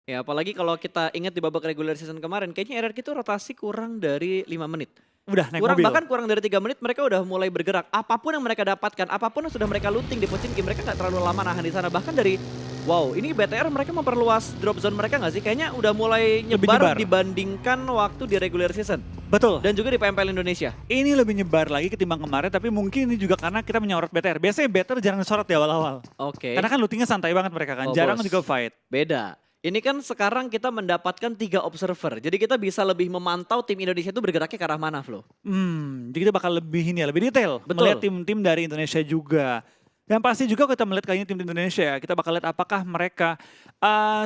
Ya apalagi kalau kita ingat di babak regular season kemarin, kayaknya RRQ itu rotasi kurang dari 5 menit. Udah naik Kurang mobil. bahkan kurang dari 3 menit mereka udah mulai bergerak. Apapun yang mereka dapatkan, apapun yang sudah mereka looting di Pochinki, mereka nggak terlalu lama nahan di sana. Bahkan dari, wow ini BTR mereka memperluas drop zone mereka nggak sih? Kayaknya udah mulai Lebih nyebar nyebar. dibandingkan waktu di regular season. Betul. Dan juga di PMPL Indonesia. Ini lebih nyebar lagi ketimbang kemarin, tapi mungkin ini juga karena kita menyorot BTR. Biasanya BTR jarang disorot di awal-awal. Oke, Karena kan lootingnya santai banget mereka kan, Oh, jarang bos. juga fight. Beda. Ini kan sekarang kita mendapatkan 3 observer. Jadi kita bisa lebih memantau tim Indonesia itu bergeraknya ke arah mana, Flo. Jadi kita bakal lebih ini ya, lebih detail. Betul. Melihat tim-tim dari Indonesia juga. Dan pasti juga kita melihat kayaknya tim Indonesia, kita bakal lihat apakah mereka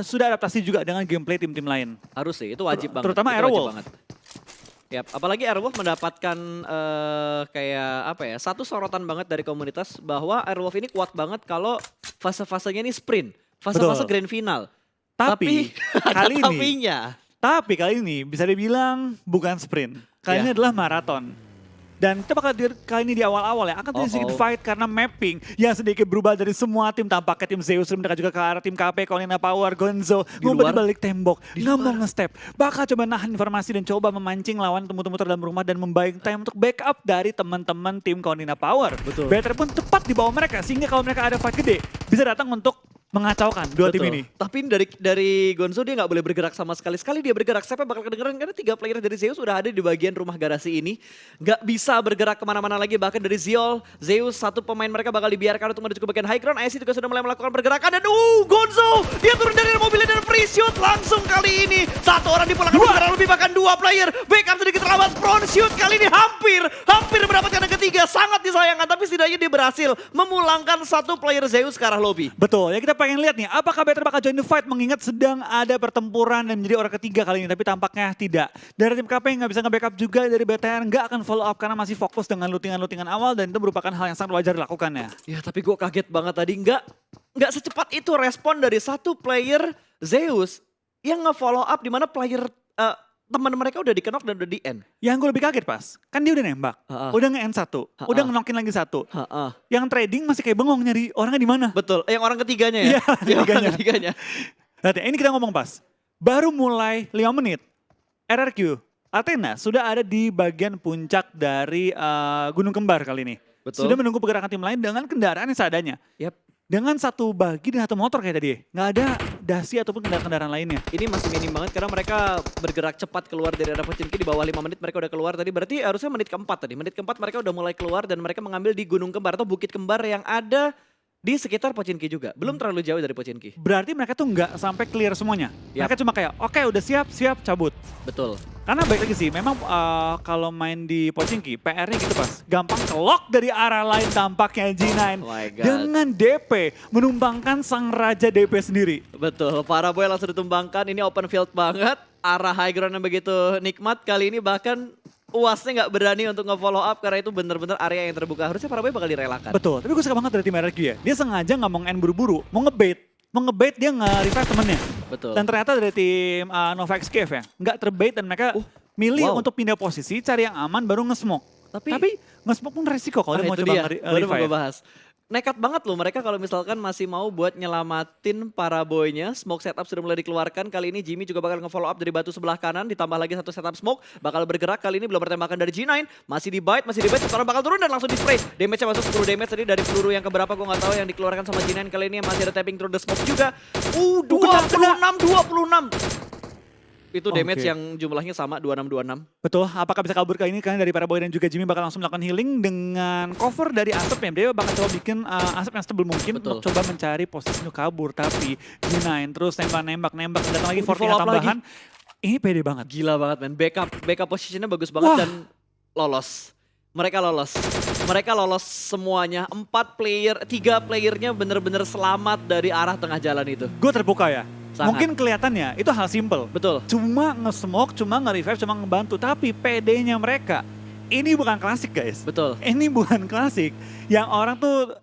sudah adaptasi juga dengan gameplay tim-tim lain. Harus sih, itu wajib banget. Terutama Itu wajib Aerowolf. banget. Yap, apalagi Airwolf mendapatkan kayak apa ya, satu sorotan banget dari komunitas bahwa Airwolf ini kuat banget kalau fase-fasenya ini sprint, fase-fase Betul. grand final. Tapi ada kali ini, tapinya. kali ini bisa dibilang bukan sprint. Kali Ya. ini adalah maraton. Dan kita bakal kali ini di awal-awal ya, akan terjadi sedikit fight karena mapping yang sedikit berubah dari semua tim. Tampaknya tim Zeus mereka juga ke arah tim KP, Kolina Power, Gonzo. Di Ngumpet luar. di balik tembok, Di nggak mau luar. nge-step. Bakal coba nahan informasi dan coba memancing lawan muter-muter dalam rumah dan membayang time untuk backup dari teman-teman tim Kolina Power. Betul. BTR pun tepat di bawah mereka, sehingga kalau mereka ada fight gede, bisa datang untuk mengacaukan dua tim Betul. ini. Tapi dari Gonzo dia nggak boleh bergerak sama sekali. Sekali dia bergerak, siapa bakal kedengeran karena 3 player dari Zeus udah ada di bagian rumah garasi ini. Nggak bisa bergerak kemana-mana lagi. Bahkan dari Ziol, Zeus satu pemain mereka bakal dibiarkan untuk menuju ke bagian high ground. IC juga sudah mulai melakukan pergerakan dan Gonzo dia turun dari mobilnya dan free shoot langsung kali ini. Satu orang dipulangkan kurang lebih bahkan 2 player. Backup sedikit terlambat, front shoot kali ini hampir mendapatkan yang ketiga. Sangat disayangkan tapi setidaknya dia berhasil memulangkan satu player Zeus ke arah lobby. Betul, ya kita pengen lihat nih, apakah BTR bakal join the fight mengingat sedang ada pertempuran dan menjadi orang ketiga kali ini, tapi tampaknya tidak. Dari tim KP yang nggak bisa nge-backup juga, dari BTR nggak akan follow up karena masih fokus dengan lootingan-lootingan awal dan itu merupakan hal yang sangat wajar dilakukannya. Ya tapi gue kaget banget tadi nggak secepat itu respon dari satu player Zeus yang nge-follow up di mana player teman mereka udah di-knock dan udah di-end. Yang gue lebih kaget pas, kan dia udah nembak, udah nge-end satu, udah ngenokin lagi satu. Yang trading masih kayak bengong nyari orangnya di mana. Betul, yang orang ketiganya ya? Iya, Yang orang ketiganya. Nanti ini kita ngomong pas, baru mulai 5 menit, RRQ, Athena sudah ada di bagian puncak dari Gunung Kembar kali ini. Betul. Sudah menunggu pergerakan tim lain dengan kendaraan yang seadanya. Yap. Dengan satu bagi dan satu motor kayak tadi. Nggak ada dasi ataupun kendaraan-kendaraan lainnya. Ini masih minim banget karena mereka bergerak cepat keluar dari area Pochinki di bawah 5 menit mereka udah keluar tadi. Berarti harusnya menit keempat tadi. Menit keempat mereka udah mulai keluar dan mereka mengambil di Gunung Kembar atau Bukit Kembar yang ada di sekitar Pochinki juga. Belum terlalu jauh dari Pochinki. Berarti mereka tuh nggak sampai clear semuanya. Yap. Mereka cuma kayak oke udah siap cabut. Betul. Karena baik lagi sih, memang kalau main di Pochinki, PR-nya gitu pas. Gampang kelok dari arah lain tampaknya G9. Oh my God. Dengan DP, menumbangkan sang raja DP sendiri. Betul, para boy langsung ditumbangkan. Ini open field banget. Arah high ground yang begitu nikmat. Kali ini bahkan UASnya nggak berani untuk nge-follow up karena itu bener-bener area yang terbuka. Harusnya para boy bakal direlakan. Betul, tapi gue suka banget dari tim RRQ ya. Dia sengaja nggak mau nge-end buru-buru, mau ngebait. Mau ngebait dia nge-revive temennya. Betul. Dan ternyata dari tim Nova XKF ya, nggak terbait dan mereka milih untuk pindah posisi, cari yang aman baru nge-smoke. Tapi nge-smoke pun resiko kalau dia mau itu coba dia, baru mau gue nge-revive. bahas. Nekat banget loh mereka kalau misalkan masih mau buat nyelamatin para boynya. Smoke setup sudah mulai dikeluarkan. Kali ini Jimmy juga bakal nge-follow up dari batu sebelah kanan. Ditambah lagi satu setup smoke. Bakal bergerak kali ini belum bertembakan dari G9. Masih di bite. Sekarang bakal turun dan langsung di spray. Damage-nya masuk 10 damage tadi dari peluru yang keberapa gue gak tahu yang dikeluarkan sama G9 kali ini. Masih ada tapping through the smoke juga. 26. Itu damage yang jumlahnya sama 26. Betul, apakah bisa kabur kali ini? Karena dari para boy dan juga Jimmy bakal langsung melakukan healing dengan cover dari asap ya. Dia bakal coba bikin asap yang setebal mungkin untuk coba mencari posisi untuk kabur. Tapi G9 terus nembak, datang lagi force tambahan. Ini pede banget. Gila banget men, backup positionnya bagus banget dan lolos. Mereka lolos semuanya. 3 playernya bener-bener selamat dari arah tengah jalan itu. Gue terbuka ya. Sangat. Mungkin kelihatannya itu hal simple. Betul. Cuma nge-smoke, cuma nge-revive, cuma ngebantu. Tapi PD-nya mereka, ini bukan klasik guys. Betul. Ini bukan klasik. Yang orang tuh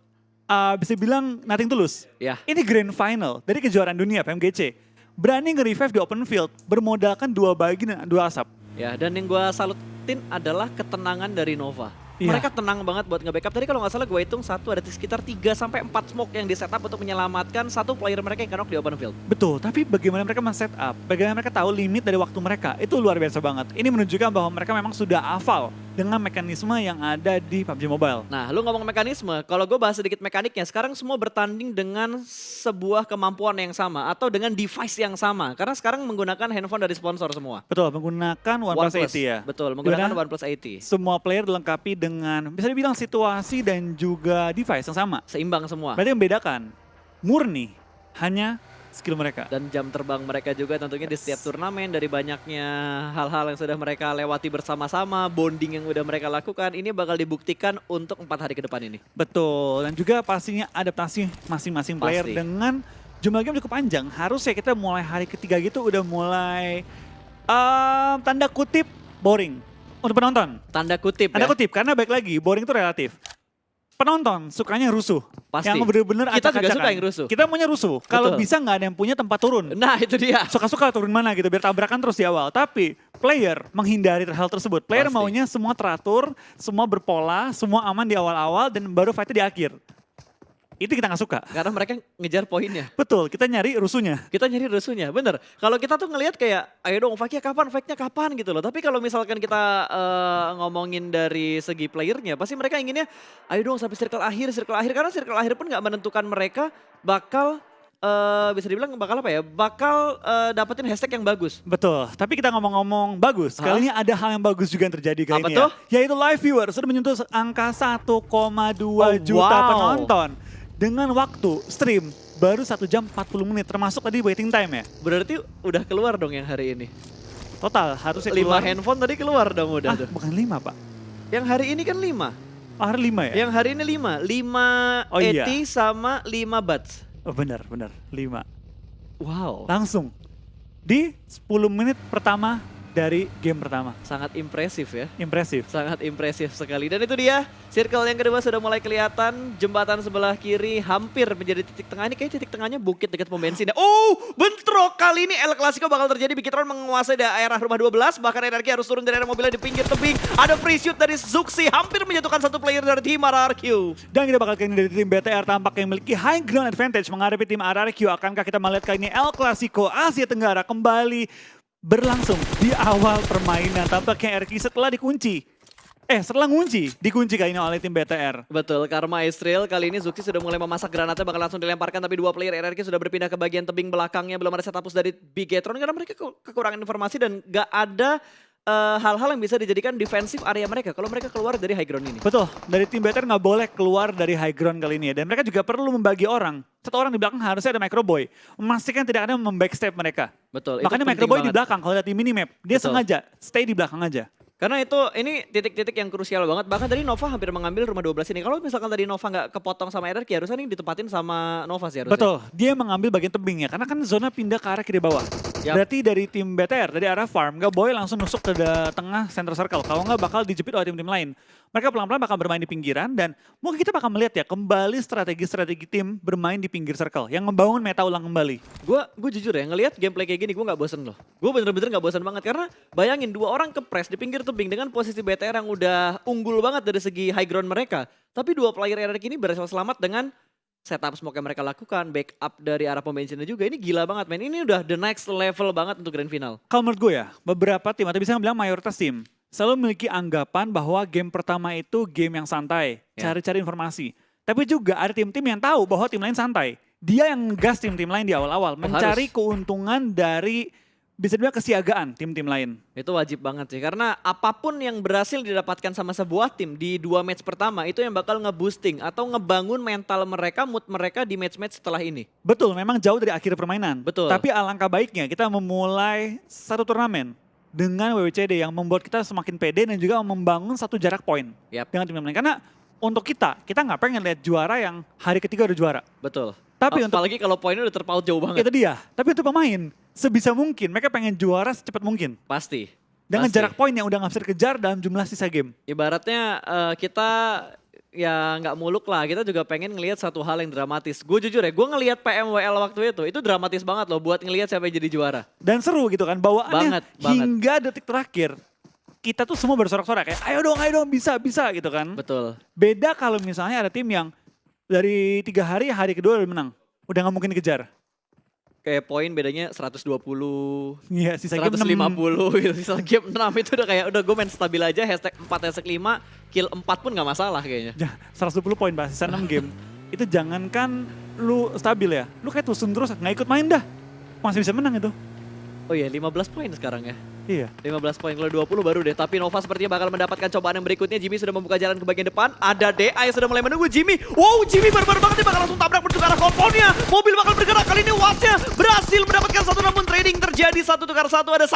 bisa bilang nothing tulus. Ya. Ini grand final dari kejuaraan dunia PMGC. Berani nge-revive di open field, bermodalkan 2 bagi dan 2 asap. Ya, dan yang gue salutin adalah ketenangan dari Nova. Iya. Mereka tenang banget buat nge-backup. Tadi kalau nggak salah gue hitung ada sekitar 3 sampai 4 smoke yang di setup untuk menyelamatkan satu player mereka yang knock di open field. Betul, tapi bagaimana mereka men-setup, bagaimana mereka tahu limit dari waktu mereka, itu luar biasa banget. Ini menunjukkan bahwa mereka memang sudah hafal dengan mekanisme yang ada di PUBG Mobile. Nah, lu ngomong mekanisme, kalau gue bahas sedikit mekaniknya, sekarang semua bertanding dengan sebuah kemampuan yang sama atau dengan device yang sama. Karena sekarang menggunakan handphone dari sponsor semua. Betul, menggunakan OnePlus 80 ya. Betul, menggunakan Dimana OnePlus 80. semua player dilengkapi dengan bisa dibilang situasi dan juga device yang sama. Seimbang semua. Berarti yang membedakan murni hanya skill mereka. Dan jam terbang mereka juga tentunya di setiap turnamen, dari banyaknya hal-hal yang sudah mereka lewati bersama-sama, bonding yang udah mereka lakukan, ini bakal dibuktikan untuk 4 hari ke depan ini. Betul, dan juga pastinya adaptasi masing-masing player Pasti. dengan jumlah game cukup panjang. Harusnya kita mulai hari ketiga gitu udah mulai tanda kutip boring untuk penonton. Tanda kutip Tanda ya. kutip, karena baik lagi, boring itu relatif. Penonton sukanya rusuh. Pasti. Yang bener-bener Kita juga acak-acakan. suka yang rusuh. Kita maunya rusuh. Kalau Betul. bisa nggak ada yang punya tempat turun. Nah itu dia. Suka-suka turun mana gitu, biar tabrakan terus di awal. Tapi player menghindari hal tersebut. Player Pasti. maunya semua teratur, semua berpola, semua aman di awal-awal dan baru fightnya di akhir. Itu kita nggak suka. Karena mereka ngejar poinnya. Betul, kita nyari rusuhnya. Kita nyari rusuhnya, bener. Kalau kita tuh ngelihat kayak, ayo dong fake-nya kapan gitu loh. Tapi kalau misalkan kita ngomongin dari segi playernya, pasti mereka inginnya, ayo dong sampai circle akhir. Karena circle akhir pun nggak menentukan mereka bakal, bisa dibilang bakal apa ya, bakal dapetin hashtag yang bagus. Betul, tapi kita ngomong-ngomong bagus. Hah? Kali ini ada hal yang bagus juga yang terjadi kali Apa ini tuh? ya. Yaitu live viewer sudah menyentuh angka 1,2 juta wow. penonton. Dengan waktu stream baru 1 jam 40 menit, termasuk tadi waiting time ya. Berarti udah keluar dong yang hari ini. Total harusnya 5 keluar. handphone tadi keluar dong udah tuh. Bukan 5 Pak. Yang hari ini kan 5. Hari 5 ya? Yang hari ini 5. 5 Oh, iya. ET sama 5 bats. Oh, benar, 5. Wow. Langsung di 10 menit pertama dari game pertama. Sangat impresif ya. Impresif. Sangat impresif sekali. Dan itu dia, circle yang kedua sudah mulai kelihatan. Jembatan sebelah kiri hampir menjadi titik tengah. Ini kayak titik tengahnya bukit dekat pom bensin. Oh, bentrok kali ini El Clasico bakal terjadi. Bigitron menguasai daerah rumah 12. Bahkan energi harus turun dari area mobilnya di pinggir tebing. Ada free shoot dari Zuxi. Hampir menjatuhkan satu player dari tim RRQ. Dan kita bakal kali ini dari tim BTR tampaknya memiliki high ground advantage menghadapi tim RRQ. Akankah kita melihat kali ini El Clasico Asia Tenggara kembali berlangsung di awal permainan. Tampaknya RRQ setelah dikunci. Setelah dikunci kali ini oleh tim BTR. Betul, Karma Israel kali ini Zuxi sudah mulai memasak granatnya, bakal langsung dilemparkan, tapi 2 player RRQ sudah berpindah ke bagian tebing belakangnya. Belum ada setapus dari Bigetron karena mereka kekurangan informasi dan gak ada hal-hal yang bisa dijadikan defensif area mereka kalau mereka keluar dari high ground ini. Betul, dari tim BTR nggak boleh keluar dari high ground kali ini ya. Dan mereka juga perlu membagi orang. Satu orang di belakang harusnya ada Microboy. Memastikan tidak ada membackstep mereka. Betul, itu Makanya penting Microboy di banget. belakang, kalau lihat di minimap, dia Betul. sengaja stay di belakang aja. Karena ini titik-titik yang krusial banget. Bahkan tadi Nova hampir mengambil rumah 12 ini. Kalau misalkan tadi Nova nggak kepotong sama RRQ, harusnya ini ditempatin sama Nova sih harusnya. Betul, dia mengambil bagian tebing ya, karena kan zona pindah ke arah kiri bawah. Yap. Berarti dari tim BTR, dari arah farm, nggak boleh langsung nusuk ke tengah center circle. Kalau nggak bakal dijepit oleh tim-tim lain. Mereka pelan-pelan bakal bermain di pinggiran dan mungkin kita bakal melihat ya kembali strategi-strategi tim bermain di pinggir circle yang membangun meta ulang kembali. Gue jujur ya, ngelihat gameplay kayak gini gue nggak bosen loh. Gue bener-bener nggak bosen banget karena bayangin 2 orang kepres di pinggir tebing dengan posisi BTR yang udah unggul banget dari segi high ground mereka. Tapi 2 player RRQ ini berhasil selamat dengan setup smoke yang mereka lakukan, backup dari arah pom bensinnya juga. Ini gila banget men, ini udah the next level banget untuk grand final. Kalau menurut gue ya, beberapa tim atau bisa bilang mayoritas tim selalu memiliki anggapan bahwa game pertama itu game yang santai, Ya. cari-cari informasi. Tapi juga ada tim-tim yang tahu bahwa tim lain santai. Dia yang ngegas tim-tim lain di awal-awal, mencari keuntungan dari bisa dibilang kesiagaan tim-tim lain. Itu wajib banget sih, karena apapun yang berhasil didapatkan sama sebuah tim di 2 match pertama itu yang bakal nge-boosting atau ngebangun mental mereka, mood mereka di match-match setelah ini. Betul, memang jauh dari akhir permainan. Betul. Tapi alangkah baiknya kita memulai satu turnamen dengan WWCD yang membuat kita semakin pede dan juga membangun satu jarak poin Yap. dengan tim lain. Karena untuk kita nggak pengen lihat juara yang hari ketiga udah juara. Betul. Tapi Apalagi kalau poinnya udah terpaut jauh banget. Itu dia. Tapi untuk pemain, sebisa mungkin mereka pengen juara secepat mungkin. Pasti. Dengan Pasti. jarak poin yang udah nggak bisa dikejar dalam jumlah sisa game. Ibaratnya kita ya nggak muluk lah, kita juga pengen ngelihat satu hal yang dramatis. Gue jujur ya, gue ngelihat PMWL waktu itu dramatis banget loh buat ngelihat siapa yang jadi juara. Dan seru gitu kan, bawaannya Banget, banget. hingga detik terakhir. kita tuh semua bersorak-sorak kayak ayo dong bisa gitu kan. Betul. Beda kalau misalnya ada tim yang dari 3 hari, hari kedua udah menang. Udah nggak mungkin dikejar. Kayak poin bedanya 120, Iya, sisa game 150 6. gitu. Sisa game 6 itu udah kayak udah gue main stabil aja, hashtag 4, hashtag 5, kill 4 pun gak masalah kayaknya. 120 poin Pak, sisa 6 game. Itu jangankan lu stabil ya, lu kayak tusun terus nggak ikut main dah. Masih bisa menang itu. Oh iya, 15 poin sekarang ya. Iya. 15 poin, kalau 20 baru deh. Tapi Nova sepertinya bakal mendapatkan cobaan yang berikutnya. Jimmy sudah membuka jalan ke bagian depan. Ada DA yang sudah mulai menunggu Jimmy. Wow, Jimmy barbar banget, dia bakal langsung tabrak menuju ke arah komponnya. Mobil bakal bergerak, kali ini Wasnya berhasil mendapatkan satu, namun trading terjadi 1 tukar 1. Ada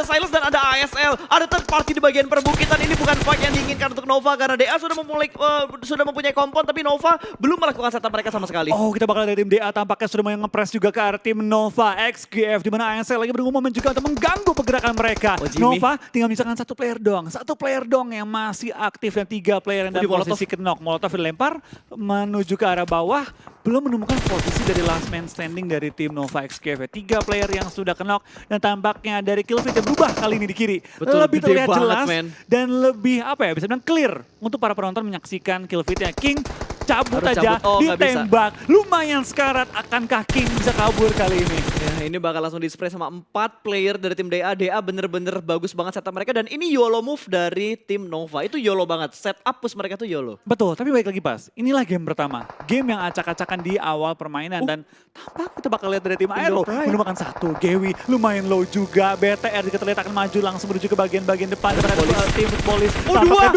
Silas dan ada ASL. Ada third party di bagian perbukitan. Ini bukan fight yang diinginkan untuk Nova karena DA sudah mempunyai kompon, tapi Nova belum melakukan setup mereka sama sekali. Oh, kita bakal dari tim DA tampaknya sudah mau nge-press juga ke arah tim Nova XGF, di mana ASL lagi bergumul juga untuk mengganggu pergerakan mereka. Nova tinggal misalkan satu player doang yang masih aktif dan 3 player yang dalam posisi knock. Molotov dilempar menuju ke arah bawah, belum menemukan posisi dari last man standing dari tim Nova XGF. 3 player yang sudah knock dan tampaknya dari kill feed yang berubah kali ini di kiri. Betul, lebih terlihat jelas man. dan lebih bisa bilang clear untuk para penonton menyaksikan kill feednya. King cabut Harus aja, cabut. Oh, ditembak. Lumayan sekarat, akankah King bisa kabur kali ini? Ya, ini bakal langsung di-spray sama 4 player dari tim DA. DA bener-bener bagus banget setup mereka dan ini YOLO move dari tim Nova. Itu YOLO banget, setup push mereka tuh YOLO. Betul, tapi baik lagi Pas, inilah game pertama. Game yang acak-acakan di awal permainan dan tampak kita bakal lihat dari tim Aero menemukan 1. Gewi lumayan low juga, BTR juga terlihat akan maju langsung menuju ke bagian-bagian depan. Tim Footballis, tampaknya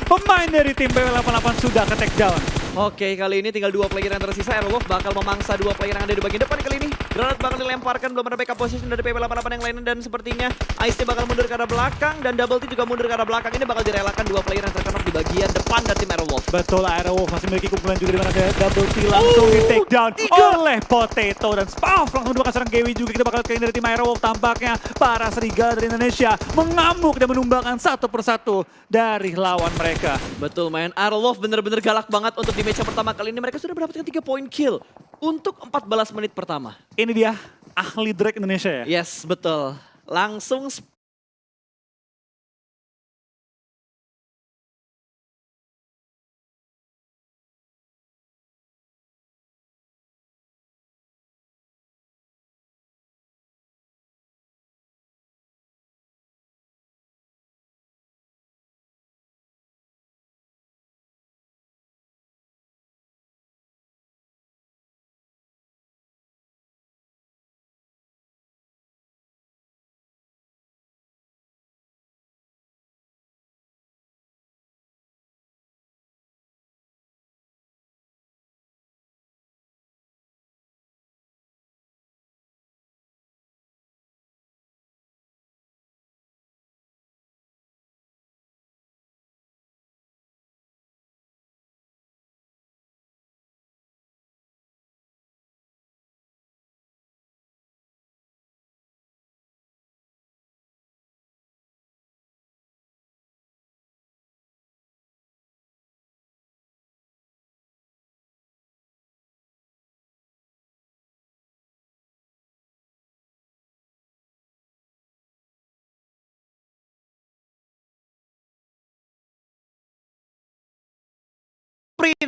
2 pemain dari tim PW88 sudah ke take down. Oke, kali ini tinggal 2 player yang tersisa. Aerolov bakal memangsa 2 player yang ada di bagian depan kali ini. Granat bakal dilemparkan, belum ada backup position dari PW88 yang lainnya. Dan sepertinya Ice bakal mundur ke arah belakang dan Double T juga mundur ke arah belakang. Ini bakal direlakan 2 player yang terkena di bagian depan dari tim Aerolov. Betul, Aerowolf masih memiliki kumpulan juga di mana ada Double T langsung di take down oleh Potato dan Spaff langsung dua serang Gewi juga. Kita bakal lihat dari tim Aerowolf tampaknya para serigala dari Indonesia mengamuk dan menumbangkan satu persatu dari lawan mereka. Betul, main Aerolov bener-bener galak banget untuk di match yang pertama kali ini. Mereka sudah mendapatkan 3 poin kill untuk 14 menit pertama. Ini dia ahli Drake Indonesia ya? Yes, betul. Langsung sprint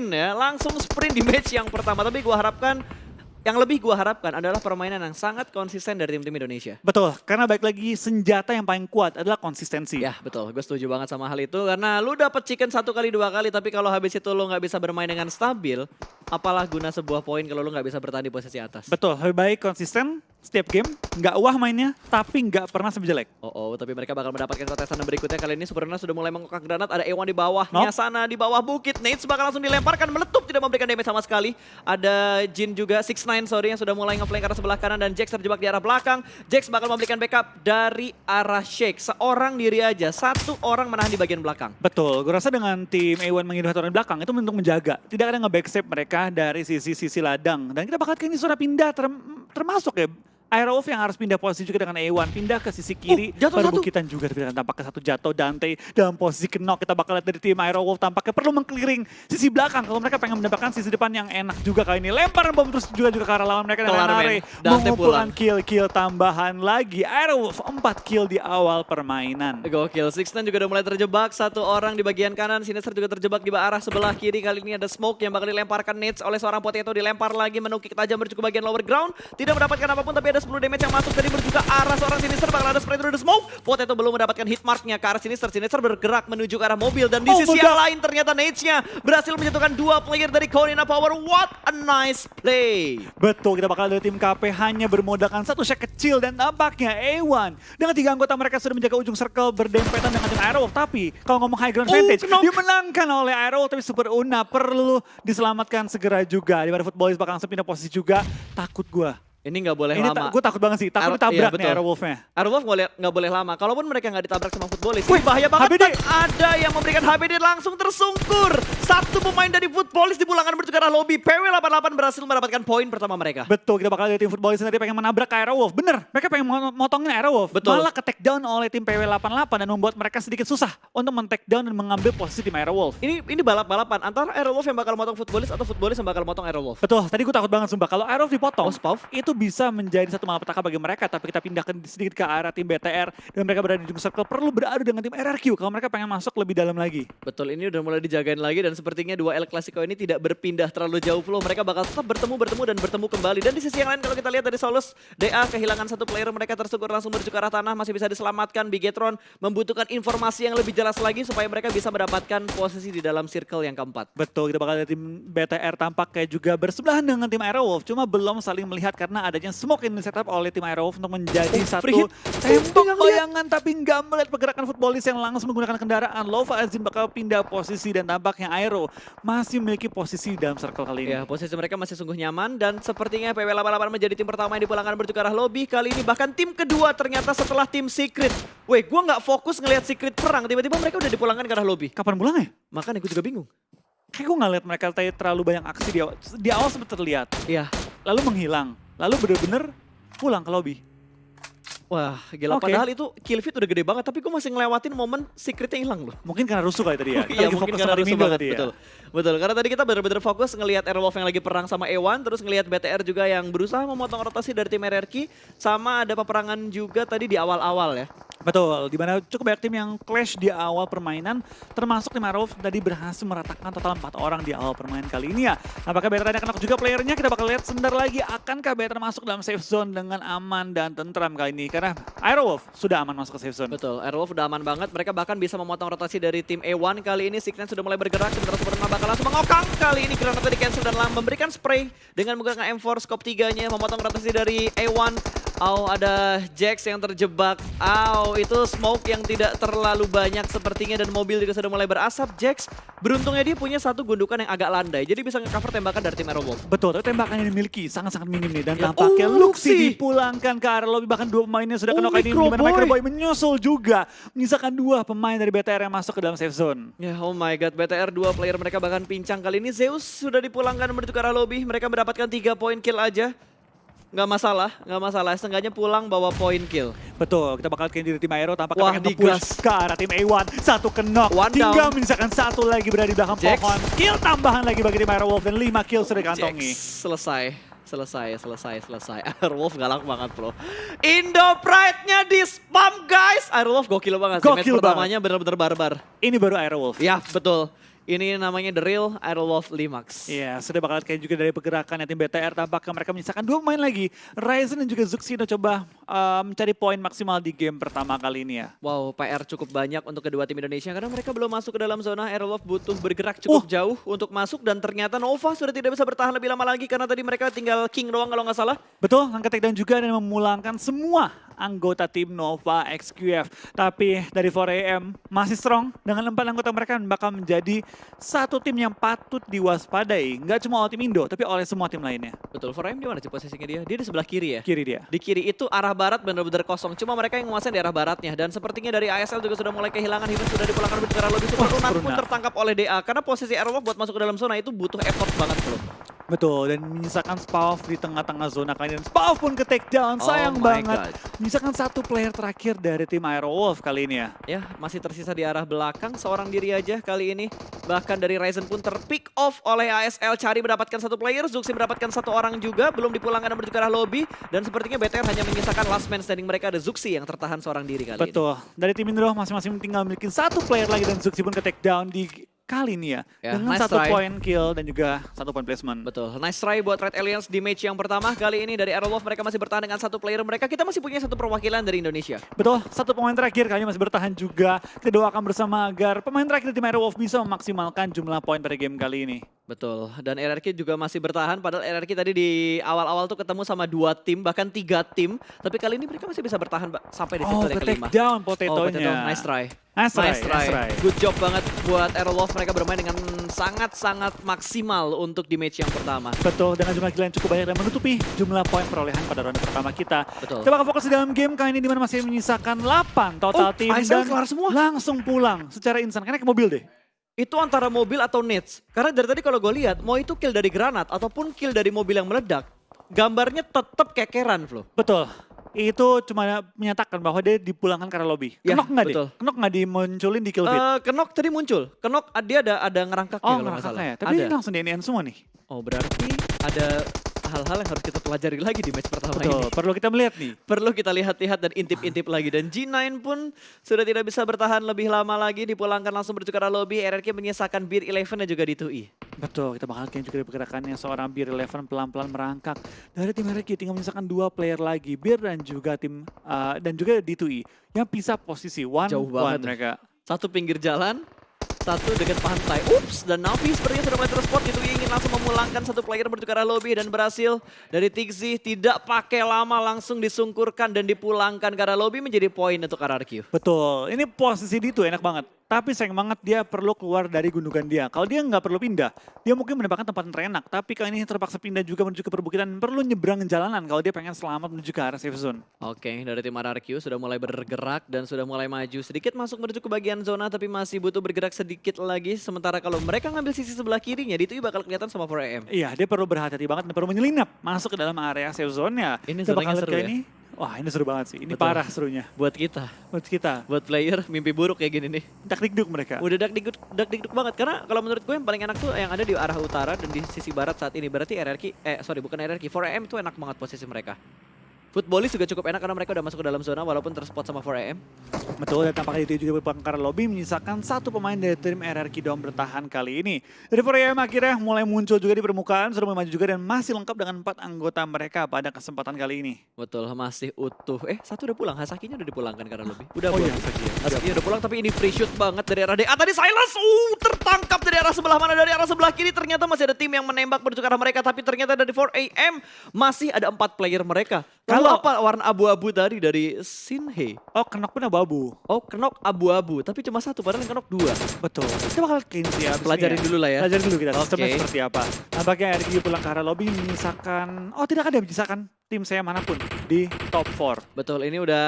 ya, langsung sprint di match yang pertama. Tapi yang lebih gua harapkan adalah permainan yang sangat konsisten dari tim-tim Indonesia. Betul, karena baik lagi senjata yang paling kuat adalah konsistensi. Ya betul, gue setuju banget sama hal itu. Karena lu dapet chicken 1 kali 2 kali, tapi kalau habis itu lu nggak bisa bermain dengan stabil, apalah guna sebuah poin kalau lu nggak bisa bertahan di posisi atas. Betul, lebih baik konsisten setiap game, nggak wah mainnya, tapi nggak pernah jelek. Tapi mereka bakal mendapatkan kontesan berikutnya. Kali ini Supernana sudah mulai mengokak granat, ada Ewan di bawahnya sana, di bawah bukit. Nades bakal langsung dilemparkan, meletup, tidak memberikan damage sama sekali. Ada Jin juga, 6ix9ine yang sudah mulai ngeflank ke arah sebelah kanan dan Jax terjebak di arah belakang. Jax bakal memberikan backup dari arah Shake. Seorang diri aja, 1 orang menahan di bagian belakang. Betul, gue rasa dengan tim A1 menghindari orang di belakang itu untuk menjaga. Tidak ada nge-backstep mereka dari sisi ladang. Dan kita bakal ini sudah pindah termasuk ya Aerowolf yang harus pindah posisi juga dengan A1. Pindah ke sisi kiri, jatuh satu. perbukitan juga. Tapi tampaknya satu jatuh, Dante dalam posisi knock. Kita bakal lihat dari tim Aerowolf tampaknya perlu meng-clearing sisi belakang. Kalau mereka pengen mendapatkan sisi depan yang enak juga kali ini. Lempar bom terus juga ke arah lawan mereka. Kelar, Nare men. Dante mengumpulkan pulang. kill tambahan lagi. Aerowolf 4 kill di awal permainan. Gokil, Sixten juga udah mulai terjebak. Satu orang di bagian kanan, Sinister juga terjebak di arah sebelah kiri. Kali ini ada smoke yang bakal dilemparkan nades oleh seorang Potato. Dilempar lagi, menukik tajam menuju ke bagian lower ground. Tidak mendapatkan apapun, tapi ada 10 damage yang masuk dari menuju ke arah seorang Sinister. Bakal ada spray through the smoke. Potato belum mendapatkan hit marknya ke arah Sinister. Sinister bergerak menuju ke arah mobil. Dan di sisi yang lain ternyata nades-nya berhasil menjatuhkan 2 player dari Corina Power. What a nice play. Betul, kita bakal dari tim KP hanya bermodalkan satu shot kecil dan tampaknya A1 dengan 3 anggota mereka sudah menjaga ujung circle berdempetan dengan tim Aerowolf. Tapi kalau ngomong high ground advantage, knock. dimenangkan oleh Aerowolf, tapi Super Una perlu diselamatkan segera juga. Di mana Footballis bakal langsung pindah posisi juga. Takut gua. Ini nggak boleh Ini lama. gue takut banget sih, takut Iya, ditabrak nih betul. Aerowolf-nya. Aerowolf nggak boleh lama. Kalaupun mereka nggak ditabrak sama Footballis, wih bahaya banget. HBD. Dan ada yang memberikan HBD langsung tersungkur. Satu pemain dari Footballis dipulangkan menuju ke arah lobby. PW88 berhasil mendapatkan poin pertama mereka. Betul, kita bakal lihat tim Footballis nanti pengen menabrak ke Aerowolf. Bener, mereka pengen motongin Aerowolf. Betul. Malah ke take down oleh tim PW88 dan membuat mereka sedikit susah untuk men-take down dan mengambil posisi tim Aerowolf. Ini balap-balapan antara Aerowolf yang bakal motong Footballis atau Footballis yang bakal motong Aerowolf. Betul, tadi gue takut banget sumpah. Kalau Aerowolf dipotong, Oh, Spav? itu bisa menjadi satu malapetaka bagi mereka. Tapi kita pindahkan sedikit ke arah tim BTR. Dan mereka berada di ujung circle, perlu beradu dengan tim RRQ kalau mereka pengen masuk lebih dalam lagi. Betul, ini udah mulai dijagain lagi dan sepertinya dua El Clasico ini tidak berpindah terlalu jauh flow. Mereka bakal tetap bertemu dan bertemu kembali. Dan di sisi yang lain kalau kita lihat dari Solus, DA kehilangan satu player, mereka tersungkur langsung menuju ke arah tanah, masih bisa diselamatkan. Bigetron membutuhkan informasi yang lebih jelas lagi supaya mereka bisa mendapatkan posisi di dalam circle yang keempat. Betul, kita bakal lihat tim BTR tampaknya juga bersebelahan dengan tim Aerowolf. Cuma belum saling melihat karena adanya smoke yang di-setup oleh tim Aerowolf untuk menjadi free satu hit. tembak bayangan. Tapi nggak melihat pergerakan Footballis yang langsung menggunakan kendaraan. Lova Azim bakal pindah posisi dan tampaknya Aero masih memiliki posisi dalam circle kali ini. Ya, posisi mereka masih sungguh nyaman dan sepertinya PW88 menjadi tim pertama yang dipulangkan menuju ke arah lobby. Kali ini bahkan tim kedua ternyata setelah tim Secret. Weh, gue nggak fokus ngelihat Secret perang, tiba-tiba mereka udah dipulangkan ke arah lobby. Kapan pulangnya? Makanya gue juga bingung. Kayak gue nggak lihat mereka terlalu banyak aksi di awal. Di awal sempat terlihat, Iya. lalu menghilang, lalu bener-bener pulang ke lobby. Wah, gila. Oke. Padahal itu kill feed udah gede banget, tapi gue masih ngelewatin momen Secretnya hilang loh. Mungkin karena rusuh kali tadi ya. Kita Iya, lagi mungkin fokus karena sama rusuh Mindo banget, tadi ya. betul. Betul, karena tadi kita benar-benar fokus ngelihat Aerowolf yang lagi perang sama E1, terus ngelihat BTR juga yang berusaha memotong rotasi dari tim RRQ, sama ada peperangan juga tadi di awal-awal ya. Betul, di mana cukup banyak tim yang clash di awal permainan, termasuk tim Aerowolf tadi berhasil meratakan total 4 orang di awal permainan kali ini ya. Apakah BTR ada knock juga playernya? Kita bakal lihat sebentar lagi, akankah BTR masuk dalam safe zone dengan aman dan tentram kali ini. Karena Aerowolf sudah aman masuk ke safe zone. Betul, Aerowolf udah aman banget, mereka bahkan bisa memotong rotasi dari tim E1 kali ini. Signan sudah mulai bergerak, sementara Superman bakal langsung mengokang. Kali ini granatnya di cancel dan memberikan spray dengan menggunakan M4 scope 3-nya, memotong rotasi dari E1. Ada Jax yang terjebak. Itu smoke yang tidak terlalu banyak sepertinya dan mobil juga sudah mulai berasap. Jax beruntungnya dia punya satu gundukan yang agak landai, jadi bisa nge-cover tembakan dari tim Aerowolf. Betul, tapi tembakan yang dimiliki sangat-sangat minim nih. Dan Ya, tampaknya Luxi Luxi dipulangkan ke arah lobby. Bahkan 2 pemainnya sudah kena kali ini. Microboy. Dimana Microboy menyusul juga. Menyisakan 2 pemain dari BTR yang masuk ke dalam safe zone. Ya, oh my god, BTR 2 player mereka bahkan pincang kali ini. Zeus sudah dipulangkan menuju ke arah lobby, mereka mendapatkan 3 poin kill aja. Nggak masalah, setengahnya pulang bawa poin kill. Betul, kita bakal lihat di tim Aero tampaknya Wah, pengen digas. nge-push ke arah tim A1. Satu knock, One tinggal down. menyisakan 1 lagi berada di belakang Jax. pohon. Kill tambahan lagi bagi tim Aerowolf dan 5 kill sudah dikantongi. Jax, selesai. Aerowolf galak banget bro. Indo Pride-nya di spam guys. Aerowolf gokil banget sih. Match Gokil pertamanya benar-benar barbar. Ini baru Aerowolf. Ya betul. Ini namanya The Real Aerowolf Limax. Iya, sudah bakal kayak juga dari pergerakan tim BTR tampaknya mereka menyisakan 2 pemain lagi. Ryzen dan juga Zuxino coba mencari poin maksimal di game pertama kali ini ya. Wow, PR cukup banyak untuk kedua tim Indonesia karena mereka belum masuk ke dalam zona. Aerowolf butuh bergerak cukup jauh untuk masuk dan ternyata Nova sudah tidak bisa bertahan lebih lama lagi karena tadi mereka tinggal King doang kalau nggak salah. Betul, angkat takedown juga dan memulangkan semua anggota tim Nova XQF. Tapi dari 4AM masih strong dengan 4 anggota mereka bakal menjadi satu tim yang patut diwaspadai. Nggak cuma oleh tim Indo, tapi oleh semua tim lainnya. Betul, 4M di mana sih posisinya dia? Dia di sebelah kiri ya? Kiri dia. Di kiri itu arah barat benar-benar kosong. Cuma mereka yang menguasai di arah baratnya. Dan sepertinya dari ASL juga sudah mulai kehilangan. Hiven sudah dipulangkan ke arah lobby. Super Lunak pun tertangkap oleh DA. Karena posisi Aerowolf buat masuk ke dalam zona itu butuh effort banget bro. Betul, dan menyisakan Spav di tengah-tengah zona kalian. Spav pun ke take down, sayang Oh my banget. God. Menyisakan satu player terakhir dari tim Aerowolf kali ini ya. Ya, masih tersisa di arah belakang seorang diri aja kali ini. Bahkan dari Ryzen pun terpick off oleh ASL. Cari mendapatkan satu player, Zuxi mendapatkan satu orang juga. Belum dipulangkan dan menuju ke arah lobby. Dan sepertinya BTR hanya menyisakan last man standing mereka. Ada Zuxi yang tertahan seorang diri kali ini. Betul, dari tim Indro masing-masing tinggal memiliki satu player lagi dan Zuxi pun ke take down di kali ini ya. Ya, Dengan nice satu try. point kill dan juga satu point placement. Betul, nice try buat Red Alliance di match yang pertama. Kali ini dari Aerowolf mereka masih bertahan dengan satu player mereka. Kita masih punya satu perwakilan dari Indonesia. Betul, satu pemain terakhir kayaknya masih bertahan juga. Kita doakan bersama agar pemain terakhir dari tim Aerowolf bisa memaksimalkan jumlah poin pada game kali ini. Betul, dan RRQ juga masih bertahan. Padahal RRQ tadi di awal-awal tuh ketemu sama 2 tim, bahkan 3 tim. Tapi kali ini mereka masih bisa bertahan sampai di Oh, circle yang ke kelima. take down Potato, potatonya. nice try. Nice try, Nice try. nice try. Good job banget buat Aerowolf. Mereka bermain dengan sangat-sangat maksimal untuk di match yang pertama. Betul, dengan jumlah kill yang cukup banyak dan menutupi jumlah poin perolehan pada ronde pertama kita. Betul. Kita bakal fokus di dalam game kali ini dimana masih menyisakan 8 total Oh, tim ASL dan kelar semua? langsung pulang secara instan. Karena ke mobil deh. Itu antara mobil atau nades. Karena dari tadi kalau gue lihat, mau itu kill dari granat ataupun kill dari mobil yang meledak, gambarnya tetap kekeran, Flo. Betul. Itu cuma menyatakan bahwa dia dipulangkan karena lobby. Ya, Kenok nggak deh? betul. Kenok nggak dimunculin di kill feed? Kenok tadi muncul. Kenok dia ada ngerangkak Oh, kalau nggak salah. ngerangkaknya ya. Tapi Ada. ini langsung di NN semua nih. Oh, berarti ada hal-hal yang harus kita pelajari lagi di match pertama Betul, ini. perlu kita melihat nih. Perlu kita lihat-lihat dan intip-intip lagi. Dan G9 pun sudah tidak bisa bertahan lebih lama lagi. Dipulangkan langsung menuju ke arah lobby. RRQ menyisakan Beer 11 dan juga D2E. Betul, kita bakal lihat juga dari pergerakannya seorang Beer 11 pelan-pelan merangkak. Dari tim RRQ tinggal menyisakan 2 player lagi. Beer dan juga tim dan juga D2E yang pisah posisi Jauh banget ya. mereka. Satu pinggir jalan, satu dekat pantai. Ups, dan Navi sepertinya sudah mulai terspot gitu. Ingin langsung memulangkan satu player menuju ke arah lobby dan berhasil dari Tixi. Tidak pakai lama langsung disungkurkan dan dipulangkan ke arah lobby menjadi poin untuk RRQ. Betul, ini posisi D itu enak banget. Tapi sayang banget dia perlu keluar dari gundukan dia. Kalau dia nggak perlu pindah, dia mungkin mendapatkan tempat yang terenak. Tapi kali ini terpaksa pindah juga menuju ke perbukitan. Perlu nyebrang jalanan kalau dia pengen selamat menuju ke arah safe zone. Oke, dari tim RRQ sudah mulai bergerak dan sudah mulai maju sedikit masuk menuju ke bagian zona tapi masih butuh bergerak sedikit lagi. Sementara kalau mereka ngambil sisi sebelah kirinya, itu bakal kelihatan sama 4AM. Iya, dia perlu berhati-hati banget dan perlu menyelinap masuk ke dalam area safe zone-nya. Ini Kita zonanya bakal lihat seru kayak ya. ini. Wah, ini seru banget sih. Ini Betul. parah serunya Buat kita, buat kita. buat player, mimpi buruk kayak gini nih. Dakdikduk mereka. Udah dak-dikduk banget karena kalau menurut gue yang paling enak tuh yang ada di arah utara dan di sisi barat saat ini. Berarti bukan RRQ, 4AM itu enak banget posisi mereka. Footballis juga cukup enak karena mereka udah masuk ke dalam zona walaupun terspot sama 4AM. Betul, dan tampaknya itu juga berpulang ke arah lobby menyisakan satu pemain dari tim RRQ Dom bertahan kali ini. Dari 4AM akhirnya mulai muncul juga di permukaan, sudah maju juga dan masih lengkap dengan 4 anggota mereka pada kesempatan kali ini. Betul, masih utuh. Satu udah pulang, Hasakinya udah dipulangkan karena lebih. Udah Oh pulang. iya, Hasaki ya. Hasakinya udah pulang tapi ini free shoot banget dari arah DA. Tadi Silas, tertangkap dari arah sebelah mana? Dari arah sebelah kiri ternyata masih ada tim yang menembak menuju ke arah mereka. Tapi ternyata dari 4AM masih ada 4 player mereka. Lalu Kalau- apa warna abu-abu tadi dari Shinhei? Oh, Kenok pun abu-abu. Oh, Kenok abu-abu, tapi cuma satu, padahal yang Kenok 2. Betul. Kita bakal clean sih abis Pelajarin ini ya. dulu lah ya. Pelajarin dulu kita, Oke. sistemnya seperti apa. Nampaknya RRQ pulang ke arah lobby menyisakan, oh tidak ada menyisakan tim saya manapun di top 4. Betul, ini udah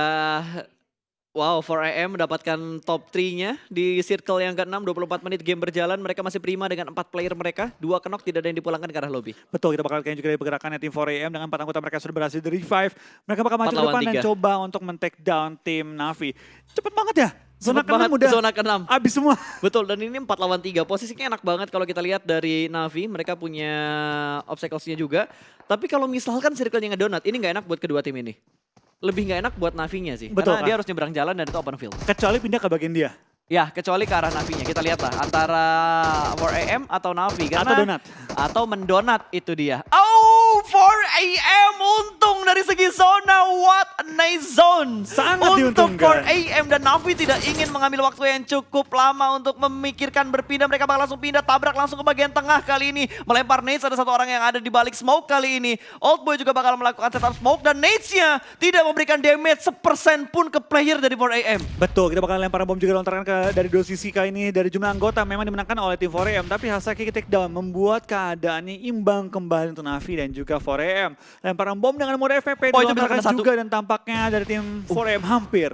wow, 4AM mendapatkan top 3-nya di circle yang ke-6, 24 menit game berjalan. Mereka masih prima dengan 4 player mereka. 2 Kenok, tidak ada yang dipulangkan ke arah lobby. Betul, kita bakal lihat juga dari pergerakannya tim 4AM dengan 4 anggota mereka sudah berhasil di revive. Mereka bakal maju 4 ke lawan depan dan 3. coba untuk men-take down tim Navi. Cepet banget ya, zona Cepet ke-6 banget, udah zona ke-6. abis semua. Betul, dan ini 4 lawan 3. Posisinya enak banget kalau kita lihat dari Navi. Mereka punya obstacles-nya juga. Tapi kalau misalkan circle-nya ngedonat, ini nggak enak buat kedua tim ini. Lebih nggak enak buat Navinya sih. Betul, Karena Kak. dia harus nyebrang jalan dan itu open field. Kecuali pindah ke bagian dia. Ya, kecuali ke arah Navinya. Kita lihat lah antara 4AM atau Navi. Karena, Atau donat. Atau mendonat itu dia. Oh, 4AM untung dari segi zona. What a nice zone. Sangat untuk diuntungkan. 4AM dan Navi tidak ingin mengambil waktu yang cukup lama untuk memikirkan berpindah. Mereka bakal langsung pindah, tabrak langsung ke bagian tengah kali ini. Melempar nades, ada satu orang yang ada di balik smoke kali ini. Oldboy juga bakal melakukan setup smoke dan nades-nya tidak memberikan damage 1% pun ke player dari 4AM. Betul, kita bakal lempar bom juga lontarkan dari dua sisi kali ini. Dari jumlah anggota memang dimenangkan oleh tim 4AM, tapi Hasaki take down membuat keadaannya imbang kembali untuk Navi dan juga 4AM. Lemparan bom dengan mode FVP Oh, itu bisa dilontarkan kena satu. juga dan tampaknya dari tim 4AM hampir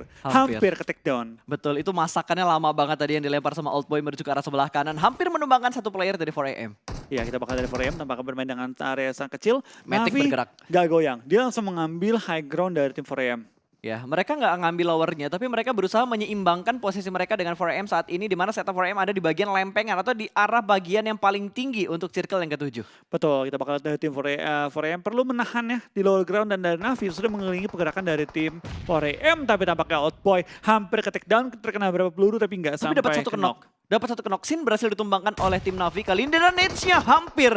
ke take down. Betul, itu masakannya lama banget tadi yang dilempar sama Oldboy menuju ke arah sebelah kanan. Hampir menumbangkan satu player dari 4AM. Ya, kita bakal dari 4AM tanpa bermain dengan area yang sangat kecil. Matic Navi bergerak. gak goyang. Dia langsung mengambil high ground dari tim 4AM. Ya, mereka nggak ngambil lowernya, tapi mereka berusaha menyeimbangkan posisi mereka dengan 4AM saat ini, di mana setup 4AM ada di bagian lempengan atau di arah bagian yang paling tinggi untuk circle yang ke-7. Betul, kita bakal lihat dari tim 4AM perlu menahan ya di lower ground, dan dari Navi sudah mengelilingi pergerakan dari tim 4AM, tapi tampaknya Outboy hampir ke take down, terkena beberapa peluru tapi nggak Tapi sampai dapat satu knock. Dapat satu knock. Sin berhasil ditumbangkan oleh tim Navi kali ini, dan Nets-nya hampir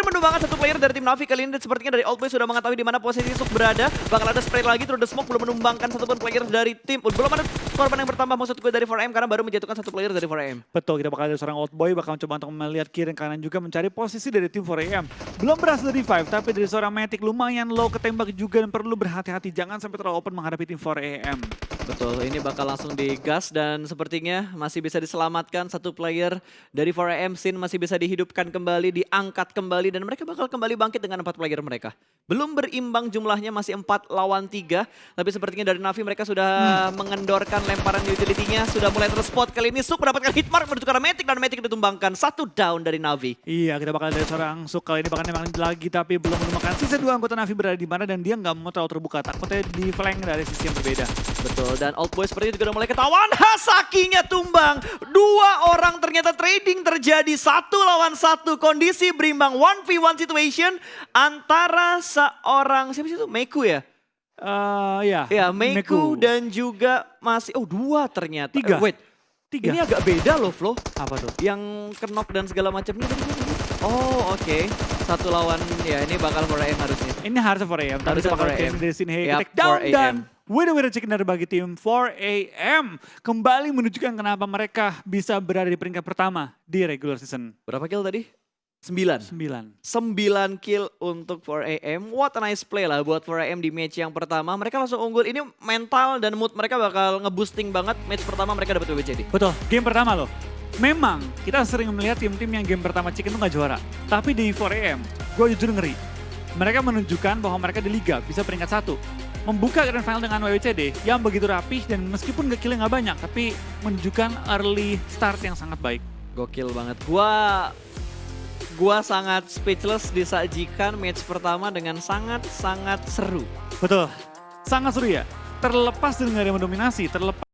menumbangkan satu player dari tim Navi kali ini. Sepertinya dari Outboy sudah mengetahui di mana posisi Suk berada. Bakal ada spray lagi, terus The Smoke belum menumbangkan satupun player dari tim. Belum ada korban yang bertambah maksud gue dari 4AM karena baru menjatuhkan satu player dari 4AM. Betul, kita bakal ada seorang Outboy bakal mencoba untuk melihat kiri dan kanan juga mencari posisi dari tim 4AM. Belum berhasil revive, tapi dari seorang Matic lumayan low ketembak juga dan perlu berhati-hati. Jangan sampai terlalu open menghadapi tim 4AM. Betul, ini bakal langsung digas dan sepertinya masih bisa diselamatkan satu player dari 4AM. Sin masih bisa dihidupkan kembali, diangkat kembali, dan mereka bakal kembali bangkit dengan 4 player mereka. Belum berimbang jumlahnya, masih 4 lawan 3, tapi sepertinya dari Navi mereka sudah mengendorkan lemparan utility-nya, sudah mulai terspot. Kali ini Suk mendapatkan hitmark menuju ke arah Matic dan Matic ditumbangkan. 1 down dari Navi. Iya, kita bakal dari seorang Suk kali ini bakal nembak lagi, tapi belum menemukan sisa 2 anggota Navi berada di mana, dan dia nggak mau terlalu terbuka, takutnya di flank dari sisi yang berbeda. Betul, dan Outboy sepertinya juga udah mulai ketahuan. Hasakinya tumbang. 2 orang ternyata trading terjadi 1 lawan 1. Kondisi berimbang 1v1 situation antara seorang, siapa sih itu? Meku ya? Ya, Meku dan juga masih, 2 ternyata. 3. Wait, 3. ini agak beda loh Flo. Apa tuh? Yang knock dan segala macamnya. Oh oke, 1 lawan, ya ini bakal 4AM harusnya. Ini harusnya 4AM, tapi Harusnya kita bakal 4AM. tim dari sini Yap, take down 4AM. dan winner chicken dari bagi tim 4AM kembali menunjukkan kenapa mereka bisa berada di peringkat pertama di regular season. Berapa kill tadi? 9. 9 kill untuk 4AM. What a nice play lah buat 4AM di match yang pertama. Mereka langsung unggul. Ini mental dan mood mereka bakal nge-boosting banget. Match pertama mereka dapat WBCD. Betul, game pertama loh. Memang kita sering melihat tim-tim yang game pertama chicken itu gak juara. Tapi di 4AM, gue jujur ngeri. Mereka menunjukkan bahwa mereka di liga bisa peringkat 1. Membuka grand final dengan WWCD yang begitu rapih dan meskipun killnya gak banyak, tapi menunjukkan early start yang sangat baik. Gokil banget. Gua sangat speechless disajikan match pertama dengan sangat-sangat seru. Betul, sangat seru ya. Terlepas dari gak ada yang mendominasi, terlepas